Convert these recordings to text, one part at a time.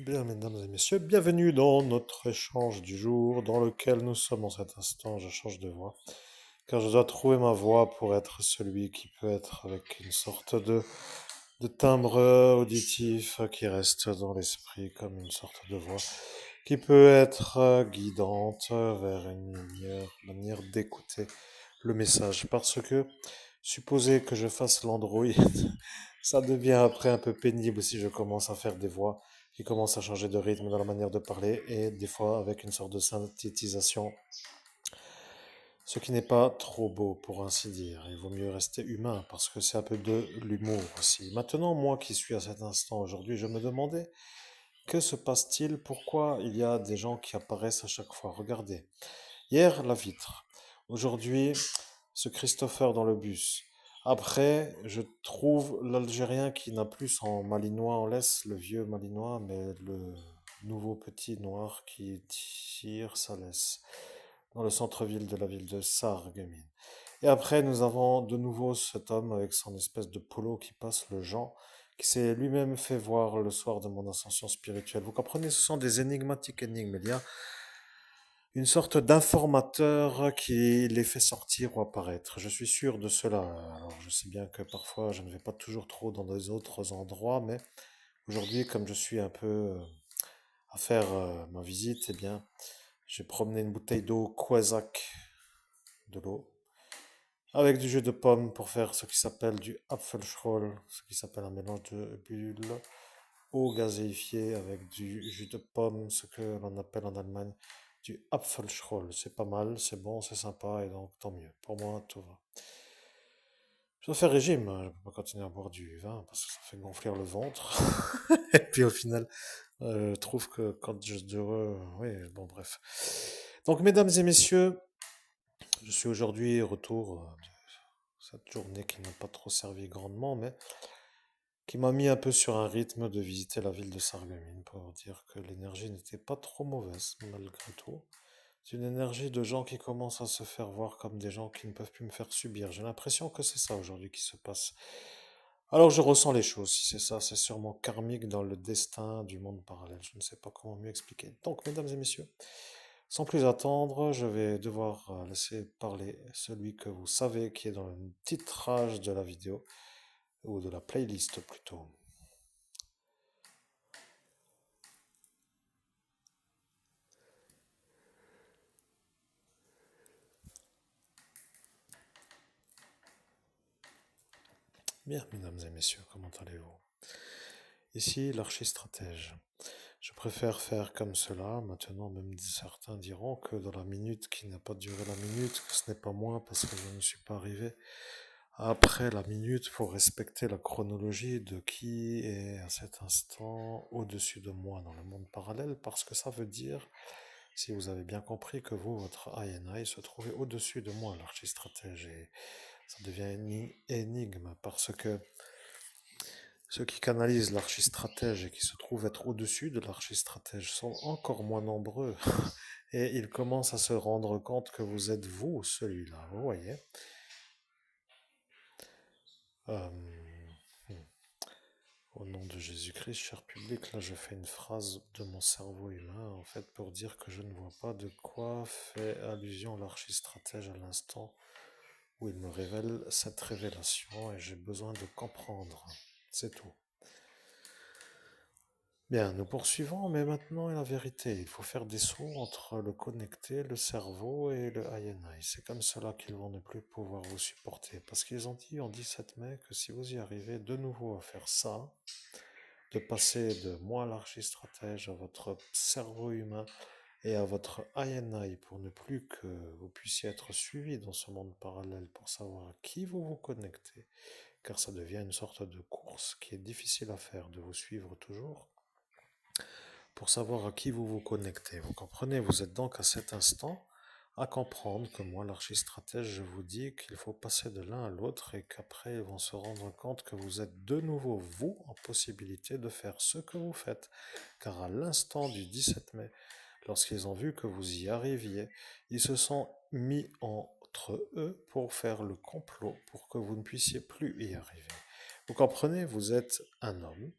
Bien, mesdames et messieurs, bienvenue dans notre échange du jour dans lequel nous sommes en cet instant. Je change de voix, car je dois trouver ma voix pour être celui qui peut être avec une sorte de timbre auditif qui reste dans l'esprit comme une sorte de voix qui peut être guidante vers une manière d'écouter le message. Parce que, supposer que je fasse l'android, ça devient après un peu pénible si je commence à faire des voix qui commencent à changer de rythme dans la manière de parler et des fois avec une sorte de synthétisation, ce qui n'est pas trop beau pour ainsi dire. Il vaut mieux rester humain parce que c'est un peu de l'humour aussi. Maintenant, moi qui suis à cet instant aujourd'hui, je me demandais que se passe-t-il? Pourquoi il y a des gens qui apparaissent à chaque fois? Regardez. Hier, la vitre. Aujourd'hui, ce Christopher dans le bus. Après, je trouve l'Algérien qui n'a plus son malinois en laisse, le vieux malinois, mais le nouveau petit noir qui tire sa laisse dans le centre-ville de la ville de Sarreguemines. Et après, nous avons de nouveau cet homme avec son espèce de polo qui passe le Jean, qui s'est lui-même fait voir le soir de mon ascension spirituelle. Vous comprenez, ce sont des énigmatiques énigmes. Il y a une sorte d'informateur qui les fait sortir ou apparaître. Je suis sûr de cela. Alors, je sais bien que parfois, je ne vais pas toujours trop dans des autres endroits, mais aujourd'hui, comme je suis un peu à faire ma visite, eh bien, j'ai promené une bouteille d'eau Quasac, de l'eau, avec du jus de pomme pour faire ce qui s'appelle du Apfelschorle, ce qui s'appelle un mélange de bulles, eau gazéifiée avec du jus de pomme, ce que l'on appelle en Allemagne du Apfelschorle. C'est pas mal, c'est bon, c'est sympa, et donc tant mieux. Pour moi, tout va. Je dois faire régime, hein, je peux pas continuer à boire du vin parce que ça fait gonfler le ventre. Et puis au final, je trouve que quand je dois... Oui, bon bref. Donc mesdames et messieurs, je suis aujourd'hui retour de cette journée qui n'a pas trop servi grandement, mais qui m'a mis un peu sur un rythme de visiter la ville de Sarreguemines pour dire que l'énergie n'était pas trop mauvaise malgré tout. C'est une énergie de gens qui commencent à se faire voir comme des gens qui ne peuvent plus me faire subir. J'ai l'impression que c'est ça aujourd'hui qui se passe. Alors je ressens les choses, si c'est ça, c'est sûrement karmique dans le destin du monde parallèle. Je ne sais pas comment mieux expliquer. Donc, mesdames et messieurs, sans plus attendre, je vais devoir laisser parler celui que vous savez qui est dans le titrage de la vidéo, ou de la playlist plutôt. Bien, mesdames et messieurs, comment allez-vous? Ici, l'archistratège. Je préfère faire comme cela. Maintenant, même certains diront que dans la minute qui n'a pas duré la minute, que ce n'est pas moi parce que je ne suis pas arrivé après la minute pour respecter la chronologie de qui est à cet instant au-dessus de moi dans le monde parallèle, parce que ça veut dire, si vous avez bien compris, que vous, votre INI, se trouvez au-dessus de moi, l'archistratège, et ça devient une énigme parce que ceux qui canalisent l'archistratège et qui se trouvent être au-dessus de l'archistratège sont encore moins nombreux. Et ils commencent à se rendre compte que vous êtes vous, celui-là, vous voyez. Euh, hmm. Au nom de Jésus-Christ, cher public, là je fais une phrase de mon cerveau humain, en fait, pour dire que je ne vois pas de quoi fait allusion l'archistratège à l'instant où il me révèle cette révélation et j'ai besoin de comprendre. C'est tout. Bien, nous poursuivons, mais maintenant la vérité. Il faut faire des sauts entre le connecté, le cerveau et le INI. C'est comme cela qu'ils vont ne plus pouvoir vous supporter. Parce qu'ils ont dit en 17 mai que si vous y arrivez de nouveau à faire ça, de passer de moi l'archistratège à votre cerveau humain et à votre INI pour ne plus que vous puissiez être suivi dans ce monde parallèle pour savoir à qui vous vous connectez, car ça devient une sorte de course qui est difficile à faire, de vous suivre toujours pour savoir à qui vous vous connectez. Vous comprenez, vous êtes donc à cet instant à comprendre que moi, l'archistratège, je vous dis qu'il faut passer de l'un à l'autre et qu'après, ils vont se rendre compte que vous êtes de nouveau, vous, en possibilité de faire ce que vous faites. Car à l'instant du 17 mai, lorsqu'ils ont vu que vous y arriviez, ils se sont mis entre eux pour faire le complot pour que vous ne puissiez plus y arriver. Vous comprenez, vous êtes un homme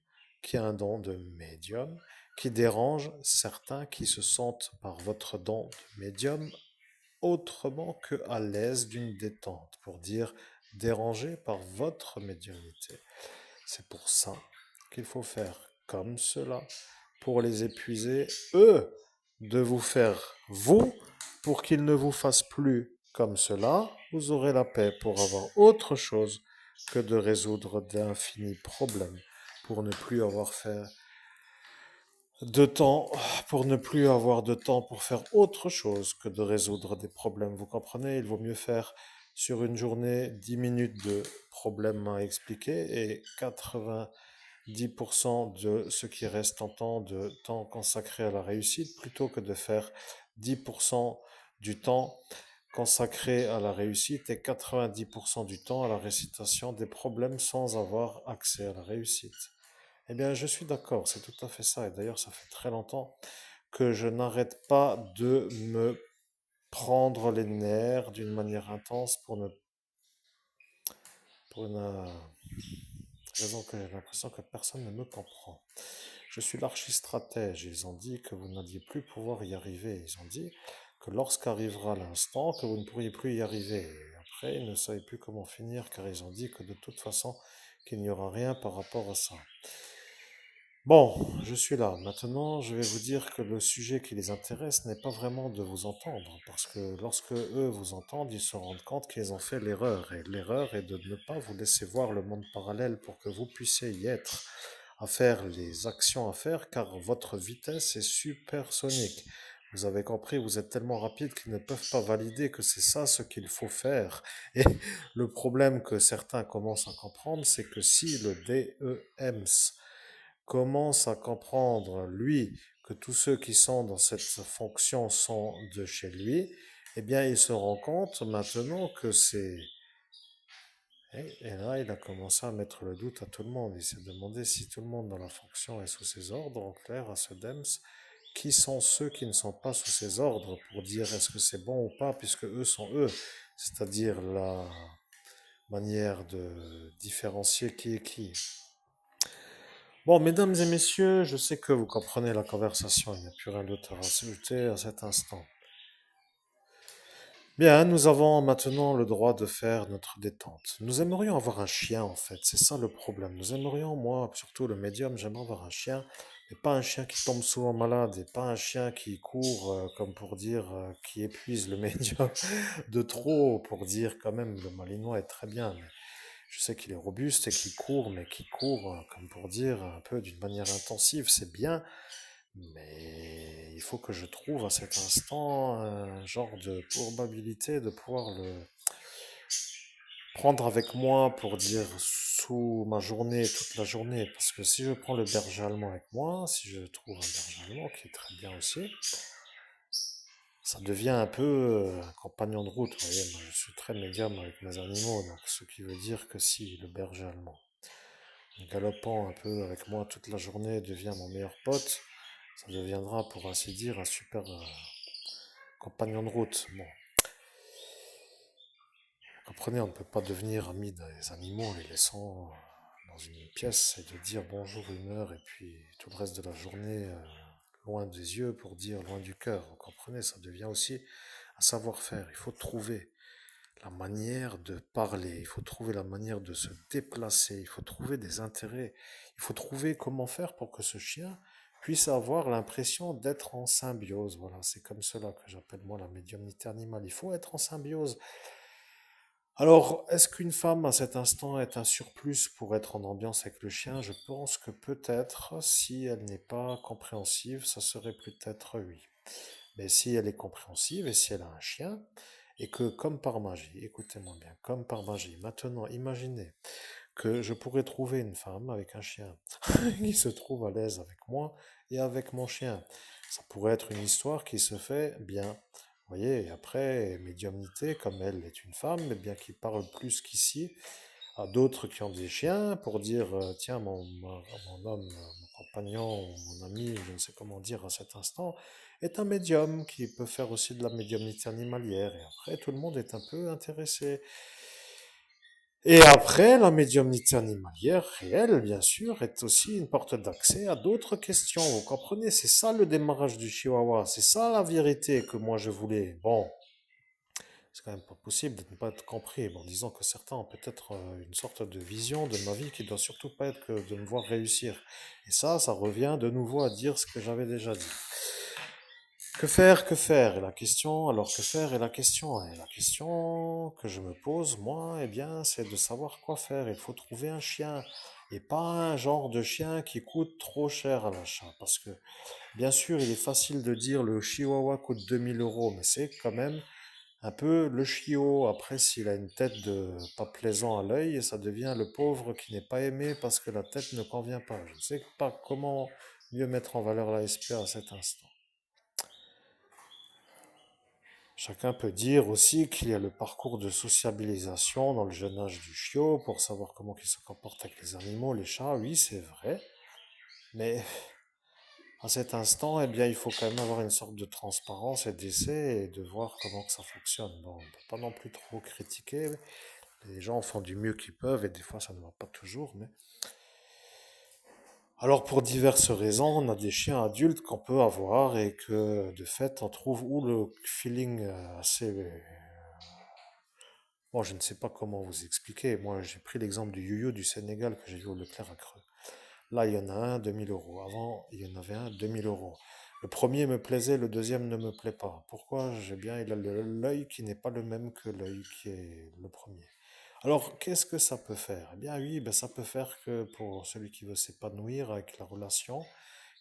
qui a un don de médium, qui dérange certains qui se sentent par votre don de médium autrement que à l'aise d'une détente, pour dire dérangé par votre médiumnité. C'est pour ça qu'il faut faire comme cela, pour les épuiser, eux, de vous faire, vous, pour qu'ils ne vous fassent plus comme cela. Vous aurez la paix pour avoir autre chose que de résoudre d'infinis problèmes, pour ne plus avoir fait de temps, pour ne plus avoir de temps pour faire autre chose que de résoudre des problèmes. Vous comprenez? Il vaut mieux faire sur une journée 10 minutes de problèmes à expliquer et 90% de ce qui reste en temps de temps consacré à la réussite, plutôt que de faire 10% du temps consacré à la réussite et 90% du temps à la récitation des problèmes sans avoir accès à la réussite. Eh bien, je suis d'accord, c'est tout à fait ça. Et d'ailleurs, ça fait très longtemps que je n'arrête pas de me prendre les nerfs d'une manière intense pour une raison que j'ai l'impression que personne ne me comprend. Je suis l'archistratège. Ils ont dit que vous n'alliez plus pouvoir y arriver. Ils ont dit que lorsqu'arrivera l'instant, que vous ne pourriez plus y arriver. Et après, ils ne savaient plus comment finir, car ils ont dit que de toute façon, qu'il n'y aura rien par rapport à ça. Bon, je suis là. Maintenant, je vais vous dire que le sujet qui les intéresse n'est pas vraiment de vous entendre, parce que lorsque eux vous entendent, ils se rendent compte qu'ils ont fait l'erreur, et l'erreur est de ne pas vous laisser voir le monde parallèle pour que vous puissiez y être, à faire les actions à faire, car votre vitesse est supersonique. Vous avez compris, vous êtes tellement rapide qu'ils ne peuvent pas valider que c'est ça ce qu'il faut faire. Et le problème que certains commencent à comprendre, c'est que si le DEMS commence à comprendre, lui, que tous ceux qui sont dans cette fonction sont de chez lui, eh bien, il se rend compte maintenant que c'est... Et là, il a commencé à mettre le doute à tout le monde. Il s'est demandé si tout le monde dans la fonction est sous ses ordres, en clair, à ce DEMS. Qui sont ceux qui ne sont pas sous ses ordres pour dire est-ce que c'est bon ou pas, puisque eux sont eux. C'est-à-dire la manière de différencier qui est qui. Bon, mesdames et messieurs, je sais que vous comprenez la conversation, il n'y a plus rien d'autre à rajouter à cet instant. Bien, nous avons maintenant le droit de faire notre détente. Nous aimerions avoir un chien, en fait, c'est ça le problème. Nous aimerions, moi, surtout le médium, j'aimerais avoir un chien, mais pas un chien qui tombe souvent malade, et pas un chien qui court, comme pour dire, qui épuise le médium de trop, pour dire quand même, le malinois est très bien, mais je sais qu'il est robuste et qu'il court, mais qu'il court, comme pour dire, un peu d'une manière intensive, c'est bien, mais il faut que je trouve à cet instant un genre de probabilité de pouvoir le prendre avec moi pour dire sous ma journée, toute la journée. Parce que si je prends le berger allemand avec moi, si je trouve un berger allemand qui est très bien aussi, ça devient un peu un compagnon de route. Vous voyez, moi je suis très médium avec mes animaux, donc ce qui veut dire que si le berger allemand, galopant un peu avec moi toute la journée, devient mon meilleur pote, ça deviendra, pour ainsi dire, un super compagnon de route. Bon, comprenez, on ne peut pas devenir ami des animaux en les laissant dans une pièce et de dire bonjour une heure et puis tout le reste de la journée loin des yeux pour dire loin du cœur. Vous comprenez, ça devient aussi un savoir-faire. Il faut trouver la manière de parler, il faut trouver la manière de se déplacer, il faut trouver des intérêts, il faut trouver comment faire pour que ce chien puisse avoir l'impression d'être en symbiose. Voilà, c'est comme cela que j'appelle moi la médiumnité animale. Il faut être en symbiose. Alors, est-ce qu'une femme à cet instant est un surplus pour être en ambiance avec le chien? Je pense que peut-être, si elle n'est pas compréhensive, ça serait peut-être oui. Mais si elle est compréhensive et si elle a un chien, et que comme par magie, écoutez-moi bien, comme par magie, maintenant imaginez que je pourrais trouver une femme avec un chien qui se trouve à l'aise avec moi et avec mon chien. Ça pourrait être une histoire qui se fait bien. Vous voyez, et après, médiumnité, comme elle est une femme, mais bien qui parle plus qu'ici, à d'autres qui ont des chiens pour dire tiens, mon homme, mon compagnon, mon ami, je ne sais comment dire à cet instant, est un médium qui peut faire aussi de la médiumnité animalière. Et après, tout le monde est un peu intéressé. Et après, la médiumnité animalière réelle, bien sûr, est aussi une porte d'accès à d'autres questions. Vous comprenez? C'est ça le démarrage du Chihuahua. C'est ça la vérité que moi je voulais. Bon, c'est quand même pas possible de ne pas être compris. Bon, disons que certains ont peut-être une sorte de vision de ma vie qui doit surtout pas être que de me voir réussir. Et ça revient de nouveau à dire ce que j'avais déjà dit. Que faire, que faire? Et la question, alors que faire est la question. Et la question que je me pose, moi, eh bien, c'est de savoir quoi faire. Il faut trouver un chien. Et pas un genre de chien qui coûte trop cher à l'achat. Parce que, bien sûr, il est facile de dire le chihuahua coûte 2 000 euros, mais c'est quand même un peu le chiot. Après, s'il a une tête de pas plaisant à l'œil, ça devient le pauvre qui n'est pas aimé parce que la tête ne convient pas. Je ne sais pas comment mieux mettre en valeur la SPA à cet instant. Chacun peut dire aussi qu'il y a le parcours de sociabilisation dans le jeune âge du chiot pour savoir comment il se comporte avec les animaux, les chats, oui, c'est vrai. Mais à cet instant, eh bien, il faut quand même avoir une sorte de transparence et d'essai et de voir comment que ça fonctionne. Bon, on ne peut pas non plus trop critiquer. Les gens font du mieux qu'ils peuvent et des fois ça ne va pas toujours. Mais alors pour diverses raisons, on a des chiens adultes qu'on peut avoir et que de fait on trouve où le feeling assez. Bon, je ne sais pas comment vous expliquer. Moi, j'ai pris l'exemple du yo-yo du Sénégal que j'ai vu au Leclerc à Creux. Là, il y en a un, 2 000 euros. Avant, il y en avait un, 2 000 euros. Le premier me plaisait, le deuxième ne me plaît pas. Pourquoi? J'ai bien, il a l'œil qui n'est pas le même que l'œil qui est le premier. Alors, qu'est-ce que ça peut faire? Eh bien, oui, ben, ça peut faire que pour celui qui veut s'épanouir avec la relation,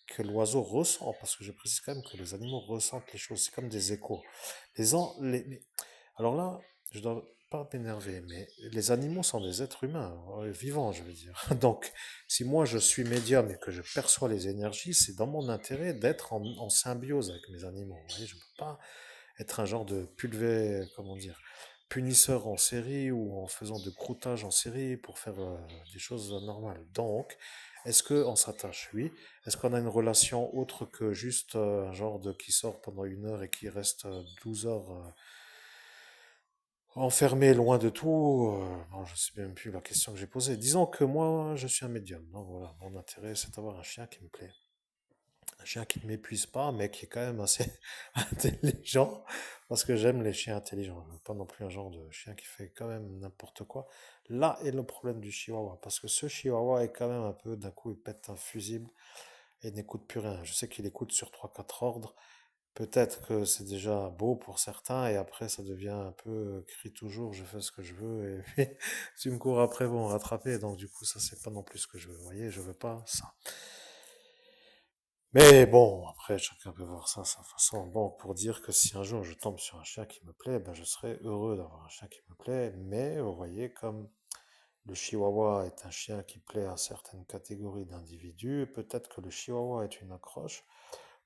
que l'oiseau ressent, parce que je précise quand même que les animaux ressentent les choses, c'est comme des échos. Alors là, je dois pas m'énerver, mais les animaux sont des êtres humains, vivants, je veux dire. Donc, si moi je suis médium et que je perçois les énergies, c'est dans mon intérêt d'être en symbiose avec mes animaux. Vous voyez, je ne peux pas être un genre de comment dire, punisseur en série ou en faisant de croûtage en série pour faire des choses normales. Donc, est-ce qu'on s'attache? Oui. Est-ce qu'on a une relation autre que juste un genre de qui sort pendant 1 heure et qui reste 12 heures enfermé loin de tout? Bon, je sais même plus la question que j'ai posée. Disons que moi, je suis un médium. Donc voilà, mon intérêt, c'est d'avoir un chien qui me plaît. Un chien qui ne m'épuise pas, mais qui est quand même assez intelligent, parce que j'aime les chiens intelligents. Je veux pas non plus un genre de chien qui fait quand même n'importe quoi. Là est le problème du chihuahua, parce que ce chihuahua est quand même un peu, d'un coup, il pète un fusible et n'écoute plus rien. Je sais qu'il écoute sur 3 4 ordres. Peut-être que c'est déjà beau pour certains, et après ça devient un peu crie toujours, je fais ce que je veux, et puis tu me cours après, vont me rattraper. Donc du coup, ça c'est pas non plus ce que je veux. Vous voyez, je veux pas ça. Mais bon, après, chacun peut voir ça à sa façon. Bon, pour dire que si un jour je tombe sur un chien qui me plaît, ben je serais heureux d'avoir un chien qui me plaît. Mais vous voyez, comme le chihuahua est un chien qui plaît à certaines catégories d'individus, peut-être que le chihuahua est une accroche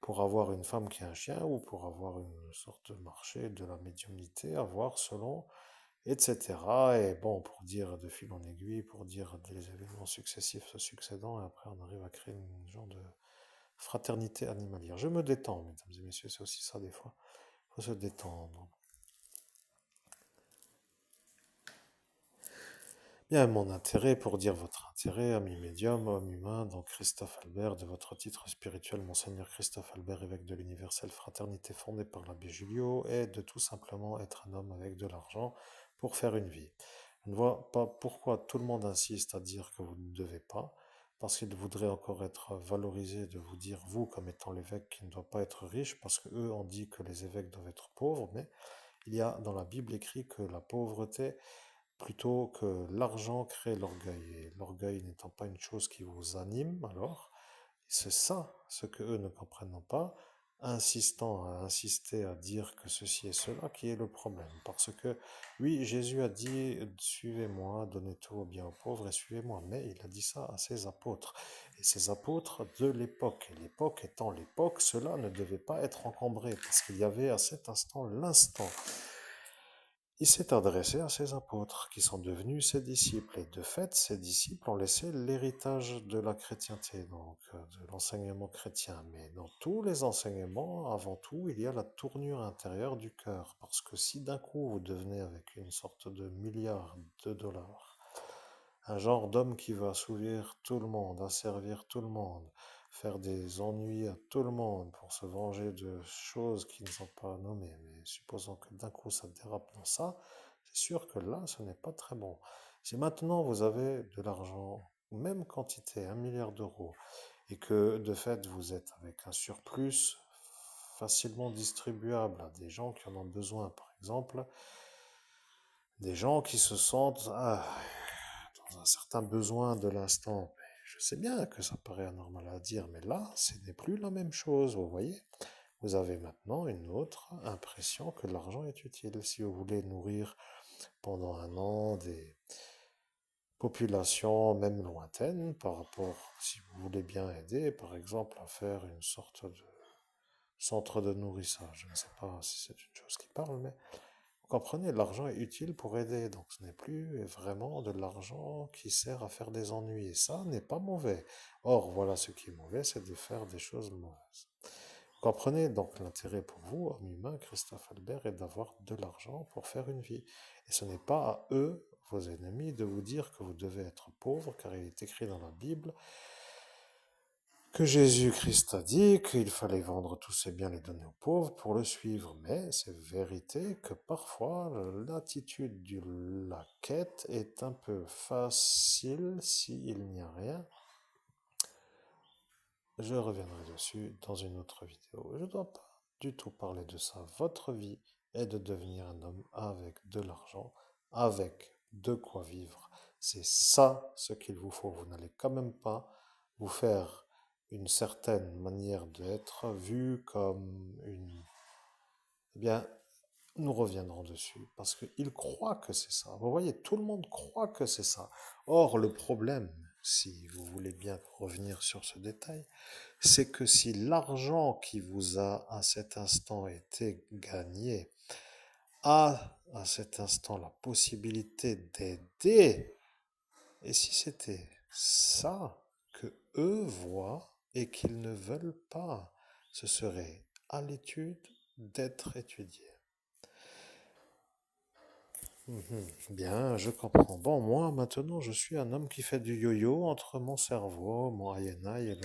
pour avoir une femme qui a un chien ou pour avoir une sorte de marché de la médiumnité, à voir selon, etc. Et bon, pour dire de fil en aiguille, pour dire des événements successifs se succédant, et après on arrive à créer une genre de fraternité animalière. Je me détends, mesdames et messieurs, c'est aussi ça des fois. Il faut se détendre. Bien, mon intérêt, pour dire votre intérêt, ami médium, homme humain, donc Christophe Albert, de votre titre spirituel, Monseigneur Christophe Albert, évêque de l'universelle fraternité fondée par l'abbé Julio, est de tout simplement être un homme avec de l'argent pour faire une vie. Je ne vois pas pourquoi tout le monde insiste à dire que vous ne devez pas, parce qu'il voudrait encore être valorisé de vous dire, vous, comme étant l'évêque qui ne doit pas être riche, parce que eux ont dit que les évêques doivent être pauvres, mais il y a dans la Bible écrit que la pauvreté plutôt que l'argent crée l'orgueil. Et l'orgueil n'étant pas une chose qui vous anime, alors, c'est ça ce que eux ne comprennent pas, insistant à insister à dire que ceci et cela qui est le problème. Parce que, oui, Jésus a dit, suivez-moi, donnez tout bien aux pauvres et suivez-moi. Mais il a dit ça à ses apôtres. Et ses apôtres de l'époque. Et l'époque étant l'époque, cela ne devait pas être encombré, parce qu'il y avait à cet instant l'instant. Il s'est adressé à ses apôtres, qui sont devenus ses disciples, et de fait, ses disciples ont laissé l'héritage de la chrétienté, donc de l'enseignement chrétien. Mais dans tous les enseignements, avant tout, il y a la tournure intérieure du cœur, parce que si d'un coup vous devenez avec une sorte de milliard de dollars, Un genre d'homme qui veut assouvir tout le monde, asservir tout le monde, faire des ennuis à tout le monde pour se venger de choses qui ne sont pas nommées. Mais supposons que d'un coup ça dérape dans ça, c'est sûr que là, ce n'est pas très bon. Si maintenant vous avez de l'argent, même quantité, 1 milliard d'euros, et que de fait vous êtes avec un surplus facilement distribuable à des gens qui en ont besoin, par exemple, des gens qui se sentent dans un certain besoin de l'instant. Je sais bien que ça paraît anormal à dire, mais là, ce n'est plus la même chose, vous voyez. Vous avez maintenant une autre impression que l'argent est utile. Si vous voulez nourrir pendant un an des populations, même lointaines, par rapport, si vous voulez bien aider, par exemple, à faire une sorte de centre de nourrissage. Je ne sais pas si c'est une chose qui parle, mais vous comprenez, l'argent est utile pour aider, donc ce n'est plus vraiment de l'argent qui sert à faire des ennuis, et ça n'est pas mauvais. Or, voilà ce qui est mauvais, c'est de faire des choses mauvaises. Vous comprenez donc l'intérêt pour vous, homme humain, Christophe Albert, est d'avoir de l'argent pour faire une vie. Et ce n'est pas à eux, vos ennemis, de vous dire que vous devez être pauvre, car il est écrit dans la Bible que Jésus-Christ a dit qu'il fallait vendre tous ses biens et les donner aux pauvres pour le suivre. Mais c'est vérité que parfois l'attitude de la quête est un peu facile s'il n'y a rien. Je reviendrai dessus dans une autre vidéo. Je ne dois pas du tout parler de ça. Votre vie est de devenir un homme avec de l'argent, avec de quoi vivre. C'est ça ce qu'il vous faut. Vous n'allez quand même pas vous faire une certaine manière d'être vue comme une... Eh bien, nous reviendrons dessus parce qu'ils croient que c'est ça. Vous voyez, tout le monde croit que c'est ça. Or, le problème, si vous voulez bien revenir sur ce détail, c'est que si l'argent qui vous a à cet instant été gagné a à cet instant la possibilité d'aider, et si c'était ça que eux voient et qu'ils ne veulent pas, ce serait à l'étude d'être étudié. Bien, je comprends. Bon, moi, maintenant, je suis un homme qui fait du yo-yo entre mon cerveau, mon INI et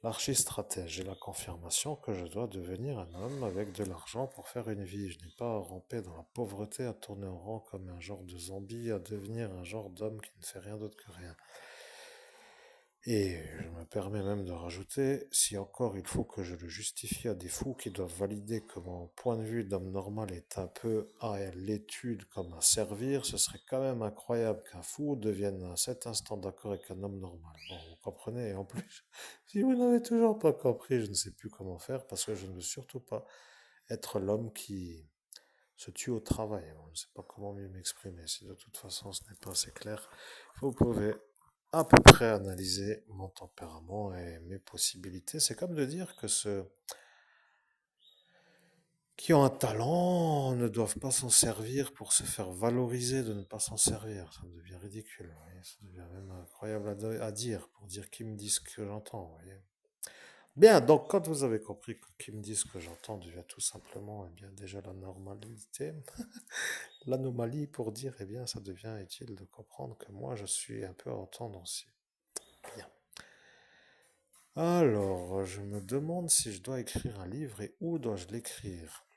l'archistratège. J'ai la confirmation que je dois devenir un homme avec de l'argent pour faire une vie. Je n'ai pas à ramper dans la pauvreté, à tourner en rond comme un genre de zombie, à devenir un genre d'homme qui ne fait rien d'autre que rien. Et je me permets même de rajouter, si encore il faut que je le justifie à des fous qui doivent valider que mon point de vue d'homme normal est un peu à l'étude comme à servir, ce serait quand même incroyable qu'un fou devienne à cet instant d'accord avec un homme normal. Bon, vous comprenez, et en plus, si vous n'avez toujours pas compris, je ne sais plus comment faire parce que je ne veux surtout pas être l'homme qui se tue au travail. Je ne sais pas comment mieux m'exprimer. Si de toute façon ce n'est pas assez clair, vous pouvez à peu près analyser mon tempérament et mes possibilités. C'est comme de dire que ceux qui ont un talent ne doivent pas s'en servir pour se faire valoriser de ne pas s'en servir. Ça devient ridicule, vous voyez. Ça devient même incroyable à dire, pour dire qui me dit ce que j'entends, vous voyez. Bien, donc quand vous avez compris que qui me dit ce que j'entends devient tout simplement, eh bien, déjà la normalité, l'anomalie pour dire, eh bien, ça devient utile de comprendre que moi, je suis un peu en tendancieux. Bien. Alors, je me demande si je dois écrire un livre et où dois-je l'écrire?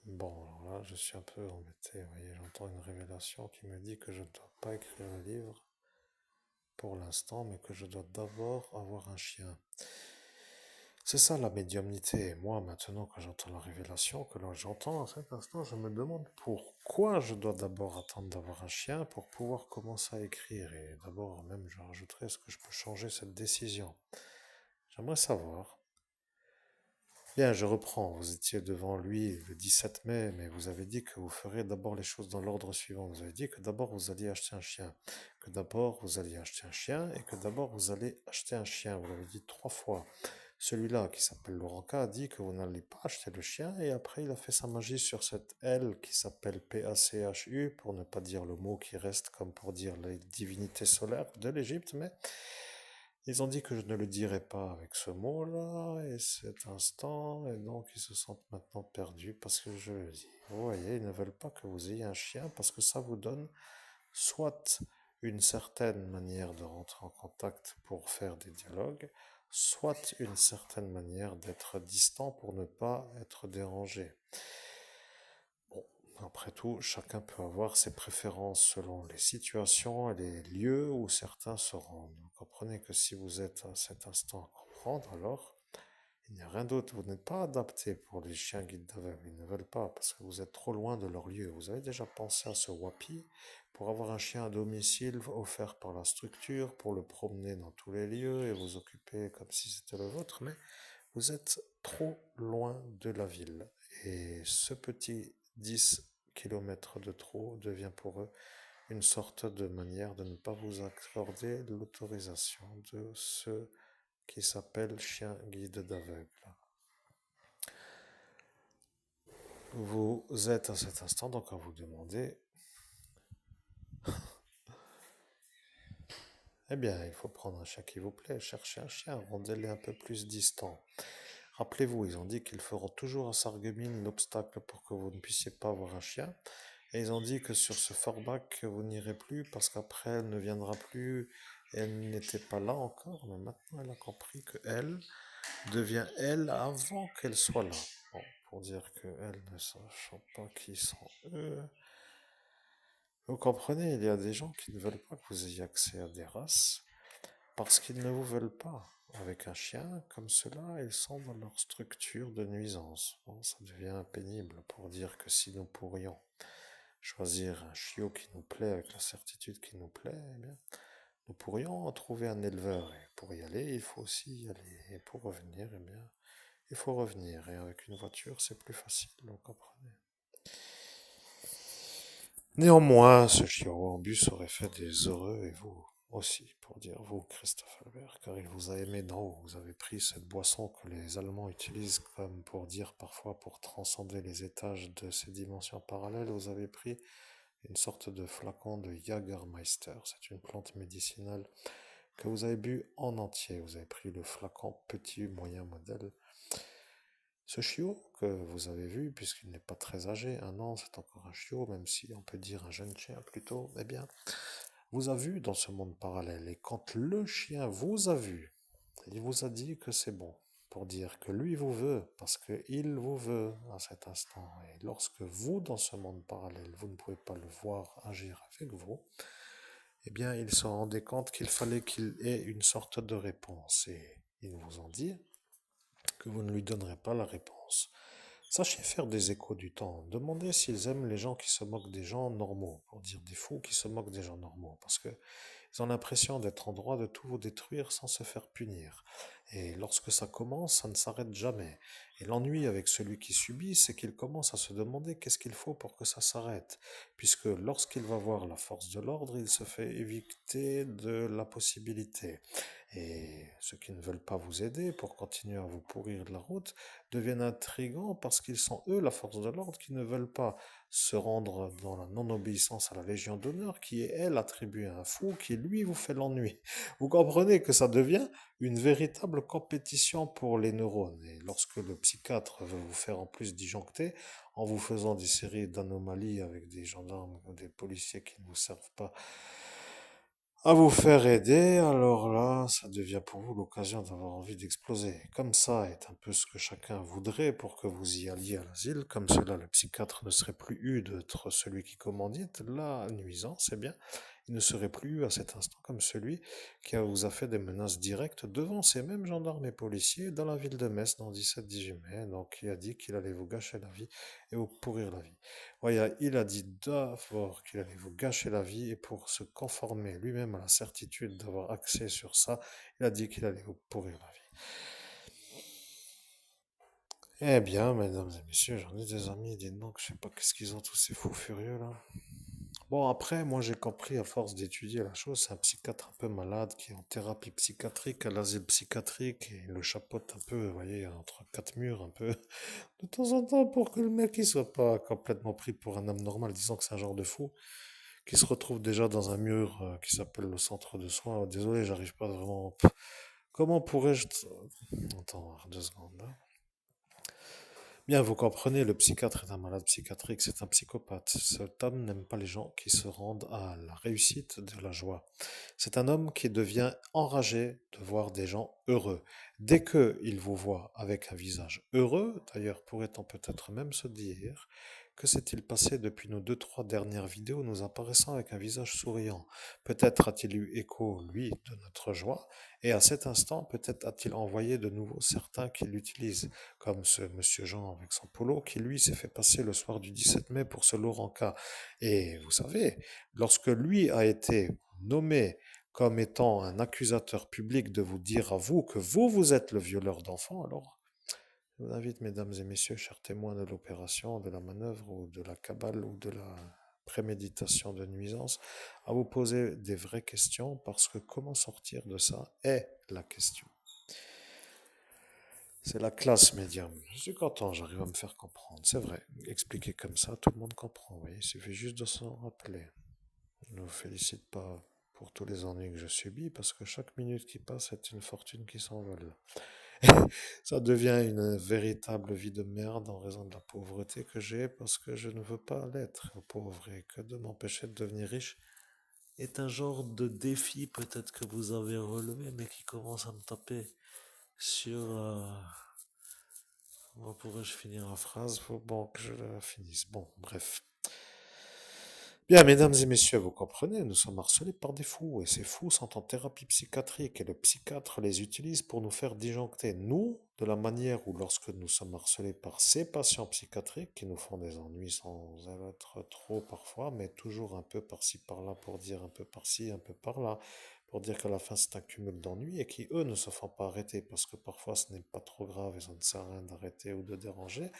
Bon, alors là, je suis un peu embêté. Vous voyez, j'entends une révélation qui me dit que je ne dois pas écrire un livre pour l'instant, mais que je dois d'abord avoir un chien. C'est ça la médiumnité. Et moi, maintenant que j'entends la révélation, que là j'entends à cet instant, je me demande pourquoi je dois d'abord attendre d'avoir un chien pour pouvoir commencer à écrire. Et d'abord, même, je rajouterai, est-ce que je peux changer cette décision? J'aimerais savoir. Bien, je reprends. Vous étiez devant lui le 17 mai, mais vous avez dit que vous ferez d'abord les choses dans l'ordre suivant. Vous avez dit que d'abord vous alliez acheter un chien, que d'abord vous alliez acheter un chien et que d'abord vous allez acheter un chien. Vous l'avez dit 3 fois. Celui-là, qui s'appelle Laurent K, a dit que vous n'allez pas acheter le chien et après il a fait sa magie sur cette L qui s'appelle PACHU, pour ne pas dire le mot qui reste comme pour dire les divinités solaires de l'Égypte, mais Ils ont dit que je ne le dirais pas avec ce mot-là et cet instant, et donc ils se sentent maintenant perdus parce que je le dis. Vous voyez, ils ne veulent pas que vous ayez un chien parce que ça vous donne soit une certaine manière de rentrer en contact pour faire des dialogues, soit une certaine manière d'être distant pour ne pas être dérangé. Bon, après tout, chacun peut avoir ses préférences selon les situations et les lieux où certains se rendent. Vous comprenez que si vous êtes à cet instant à comprendre, alors il n'y a rien d'autre. Vous n'êtes pas adapté pour les chiens guides d'aveugles. Ils ne veulent pas parce que vous êtes trop loin de leur lieu. Vous avez déjà pensé à ce WAPI pour avoir un chien à domicile offert par la structure, pour le promener dans tous les lieux et vous occuper comme si c'était le vôtre, mais vous êtes trop loin de la ville. Et ce petit 10 km de trop devient pour eux une sorte de manière de ne pas vous accorder l'autorisation de ce qui s'appelle chien guide d'aveugle. Vous êtes à cet instant donc à vous demander, eh bien, il faut prendre un chien qui vous plaît, cherchez un chien, rendez-les un peu plus distants. Rappelez-vous, ils ont dit qu'ils feront toujours à Sarreguemines l'obstacle pour que vous ne puissiez pas avoir un chien. Et ils ont dit que sur ce Forbach, vous n'irez plus parce qu'après, elle ne viendra plus. Et elle n'était pas là encore, mais maintenant, elle a compris que elle devient elle avant qu'elle soit là. Bon, pour dire que elle ne sachant pas qui sont eux. Vous comprenez, il y a des gens qui ne veulent pas que vous ayez accès à des races parce qu'ils ne vous veulent pas. Avec un chien comme cela, ils sont dans leur structure de nuisance. Bon, ça devient pénible pour dire que si nous pourrions choisir un chiot qui nous plaît avec la certitude qu'il nous plaît, eh bien, nous pourrions en trouver un éleveur. Et pour y aller, il faut aussi y aller. Et pour revenir, eh bien, il faut revenir. Et avec une voiture, c'est plus facile, vous comprenez. Néanmoins, ce chiot en bus aurait fait des heureux, et vous aussi, pour dire vous, Christophe Albert, car il vous a aimé d'en haut. Vous avez pris cette boisson que les Allemands utilisent comme pour dire parfois pour transcender les étages de ces dimensions parallèles. Vous avez pris une sorte de flacon de Jagermeister. C'est une plante médicinale que vous avez bu en entier. Vous avez pris le flacon petit, moyen modèle. Ce chiot que vous avez vu, puisqu'il n'est pas très âgé, 1 an, c'est encore un chiot, même si on peut dire un jeune chien plutôt, eh bien, vous a vu dans ce monde parallèle. Et quand le chien vous a vu, il vous a dit que c'est bon, pour dire que lui vous veut, parce qu'il vous veut à cet instant. Et lorsque vous, dans ce monde parallèle, vous ne pouvez pas le voir agir avec vous, eh bien, il se rendait compte qu'il fallait qu'il ait une sorte de réponse. Et ils vous ont dit que vous ne lui donnerez pas la réponse. Sachez faire des échos du temps. Demandez s'ils aiment les gens qui se moquent des gens normaux, pour dire des fous qui se moquent des gens normaux, parce que ils ont l'impression d'être en droit de tout vous détruire sans se faire punir. Et lorsque ça commence, ça ne s'arrête jamais. Et l'ennui avec celui qui subit, c'est qu'il commence à se demander qu'est-ce qu'il faut pour que ça s'arrête. Puisque lorsqu'il va voir la force de l'ordre, il se fait éviter de la possibilité. Et ceux qui ne veulent pas vous aider pour continuer à vous pourrir la route deviennent intrigants parce qu'ils sont eux la force de l'ordre qui ne veulent pas se rendre dans la non-obéissance à la Légion d'honneur qui est elle attribuée à un fou qui lui vous fait l'ennui. Vous comprenez que ça devient une véritable compétition pour les neurones. Et lorsque le psychiatre veut vous faire en plus disjoncter en vous faisant des séries d'anomalies avec des gendarmes ou des policiers qui ne vous servent pas à vous faire aider, alors là, ça devient pour vous l'occasion d'avoir envie d'exploser. Comme ça est un peu ce que chacun voudrait pour que vous y alliez à l'asile, comme cela le psychiatre ne serait plus eu d'être celui qui commandite la nuisance, eh bien, il ne serait plus eu à cet instant comme celui qui vous a fait des menaces directes devant ces mêmes gendarmes et policiers dans la ville de Metz dans 17-18 mai, donc il a dit qu'il allait vous gâcher la vie et vous pourrir la vie. Voyez, il a dit d'abord qu'il allait vous gâcher la vie et pour se conformer lui-même à la certitude d'avoir accès sur ça, il a dit qu'il allait vous pourrir la vie. Eh bien, mesdames et messieurs, j'en ai des amis, dites donc, je sais pas qu'est-ce qu'ils ont tous ces fous furieux là. Bon, après, moi j'ai compris à force d'étudier la chose, c'est un psychiatre un peu malade qui est en thérapie psychiatrique, à l'asile psychiatrique, et il le chapeaute un peu, vous voyez, entre quatre murs, un peu, de temps en temps, pour que le mec il soit pas complètement pris pour un homme normal, disons que c'est un genre de fou. qui se retrouve déjà dans un mur qui s'appelle le centre de soins. Oh, désolé, j'arrive pas vraiment. Comment pourrais-je... Attends, 2 secondes là. Bien, vous comprenez, le psychiatre est un malade psychiatrique, c'est un psychopathe. Cet homme n'aime pas les gens qui se rendent à la réussite de la joie. C'est un homme qui devient enragé de voir des gens heureux. Dès que il vous voit avec un visage heureux, d'ailleurs pourrait-on peut-être même se dire, que s'est-il passé depuis nos 2, 3 dernières vidéos nous apparaissant avec un visage souriant? Peut-être a-t-il eu écho, lui, de notre joie, et à cet instant, peut-être a-t-il envoyé de nouveau certains qui l'utilisent comme ce monsieur Jean avec son polo qui lui s'est fait passer le soir du 17 mai pour ce Laurenca. Et vous savez, lorsque lui a été nommé comme étant un accusateur public de vous dire à vous que vous êtes le violeur d'enfants, alors je vous invite, mesdames et messieurs, chers témoins de l'opération, de la manœuvre ou de la cabale ou de la préméditation de nuisance, à vous poser des vraies questions parce que comment sortir de ça est la question. C'est la classe médium. Je suis content, j'arrive à me faire comprendre. C'est vrai, expliquer comme ça, tout le monde comprend. Vous voyez, il suffit juste de s'en rappeler. Je ne vous félicite pas pour tous les ennuis que je subis, parce que chaque minute qui passe est une fortune qui s'envole. Ça devient une véritable vie de merde en raison de la pauvreté que j'ai, parce que je ne veux pas l'être pauvre, et que de m'empêcher de devenir riche est un genre de défi peut-être que vous avez relevé, mais qui commence à me taper sur... Comment pourrais-je finir la phrase? Faut bon que je la finisse. Bon, bref. Bien, mesdames et messieurs, vous comprenez, nous sommes harcelés par des fous, et ces fous sont en thérapie psychiatrique, et le psychiatre les utilise pour nous faire disjoncter, nous, de la manière où lorsque nous sommes harcelés par ces patients psychiatriques, qui nous font des ennuis sans être trop parfois, mais toujours un peu par-ci par-là, pour dire un peu par-ci, un peu par-là, pour dire qu'à la fin c'est un cumul d'ennuis, et qui, eux, ne se font pas arrêter, parce que parfois ce n'est pas trop grave, et ça ne sert à rien d'arrêter ou de déranger,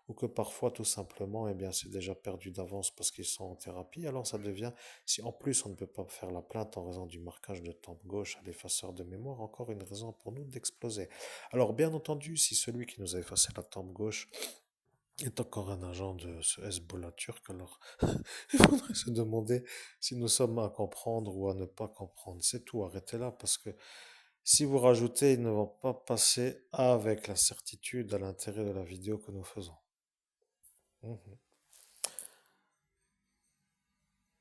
ou que parfois tout simplement, eh bien, c'est déjà perdu d'avance parce qu'ils sont en thérapie, alors ça devient, si en plus on ne peut pas faire la plainte en raison du marquage de tempe gauche à l'effaceur de mémoire, encore une raison pour nous d'exploser. Alors bien entendu, si celui qui nous a effacé la tempe gauche est encore un agent de ce Hezbollah turc, alors il faudrait se demander si nous sommes à comprendre ou à ne pas comprendre. C'est tout, arrêtez là, parce que si vous rajoutez, ils ne vont pas passer avec la certitude à l'intérêt de la vidéo que nous faisons. Mhm.